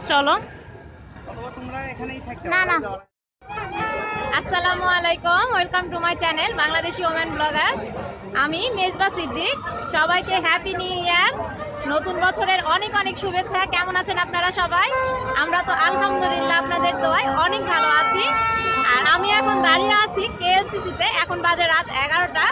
চলো না না। আসসালামু আলাইকুম, welcome to my channel Bangladeshi women blogger. আমি মেজবা সিদ্দিক। সবাইকে হ্যাপি নিউ ইয়ার, নতুন বছরের অনেক অনেক শুভেচ্ছা। কেমন আছেন আপনারা সবাই? আমরা তো আলহামদুলিল্লাহ আপনাদের দোয়ায় অনেক ভালো আছি। আর আমি এখন দাঁড়িয়ে আছি কেএলসিসিতে। এখন বাজে রাত 11টা।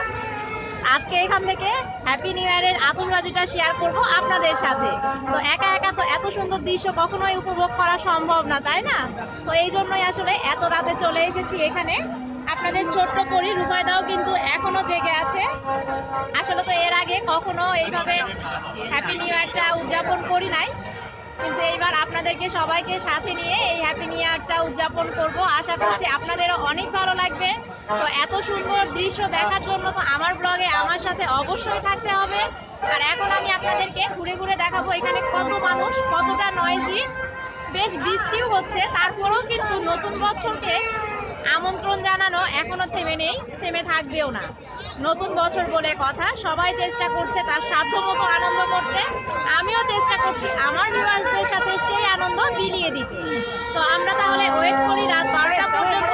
আজকে এখান থেকে হ্যাপি নিউ ইয়ারের আতশবাজিটা শেয়ার করব আপনাদের সাথে। তো একা একা তো এত সুন্দর দৃশ্য কখনোই উপভোগ করা সম্ভব না, তাই না? তো এই জন্যই আসলে এত রাতে চলে এসেছি এখানে। আপনাদের ছোট্ট পরি রুবাইদাও কিন্তু এখনো জেগে আছে। আসলে তো এর আগে কখনো এইভাবে হ্যাপি নিউ ইয়ারটা উদযাপন করি নাই, কিন্তু এইবার আপনাদেরকে সবাইকে সাথে নিয়ে এই হ্যাপি নিউ ইয়ারটা উদযাপন করব। আশা করছি আপনাদেরও অনেক ভালো লাগবে। তো এত সুন্দর দৃশ্য দেখার জন্য তো আমার ব্লগে আমার সাথে অবশ্যই থাকতে হবে। আর এখন আমি আপনাদেরকে ঘুরে ঘুরে দেখাবো এখানে কত মানুষ, কতটা নয়েজি। বেশ বৃষ্টিও হচ্ছে, তারপরেও কিন্তু নতুন বছরকে আমন্ত্রণ জানানো এখনো থেমে নেই, থেমে থাকবেও না। নতুন বছর বলে কথা, সবাই চেষ্টা করছে তার সাধ্যমতো আনন্দ করতে। আমিও চেষ্টা করছি আমার ভিউয়ার্সদের সাথে সেই আনন্দ বিলিয়ে দিতে। তো আমরা তাহলে ওয়েট করি রাত 12টা পর্যন্ত।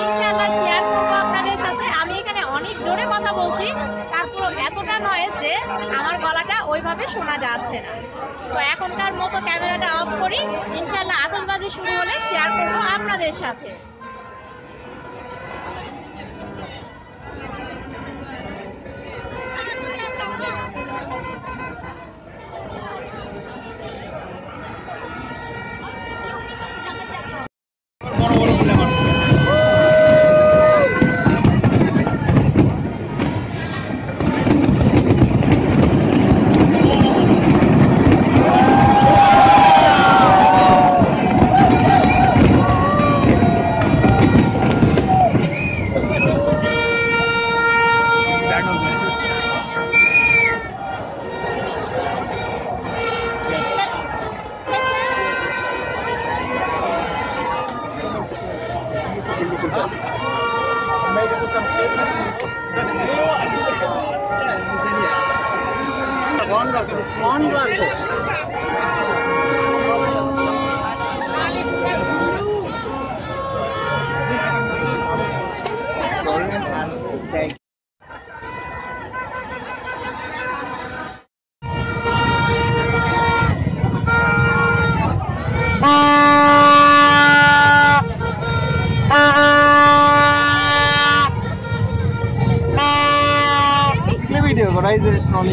ইনশাআল্লাহ শেয়ার করবো আপনাদের সাথে। আমি এখানে অনেক জোরে কথা বলছি, তারপরও এতটা নয়েজ যে আমার গলাটা ওইভাবে শোনা যাচ্ছে না। তো এখনকার মতো ক্যামেরাটা অফ করি। ইনশাআল্লাহ আতশবাজি শুরু হলে শেয়ার করবো আপনাদের সাথে।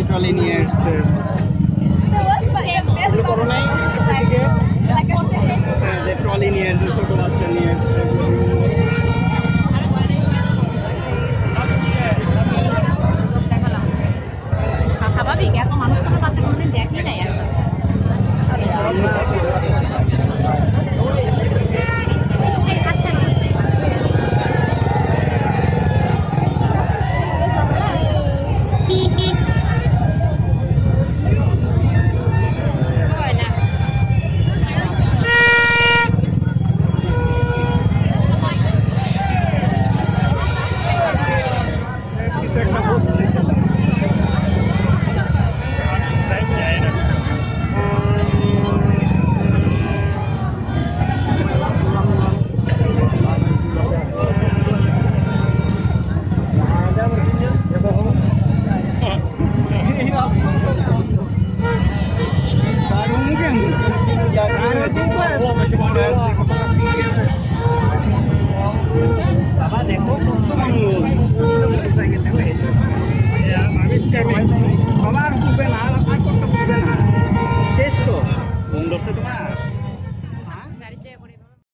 ট্রলি নিয়ে এসছে ট্রলি নিয়ে এসছে, ছোট বাচ্চা নিয়ে এসছে। স্বাভাবিক, এত মানুষ তো পাশে কোনোদিন দেখি নাই। বাবা দেখো কত মানুষ সবার ঘুরবে না, আর করতে ঘুরবে না, শেষ তো ঘুম ধরছে তোমার।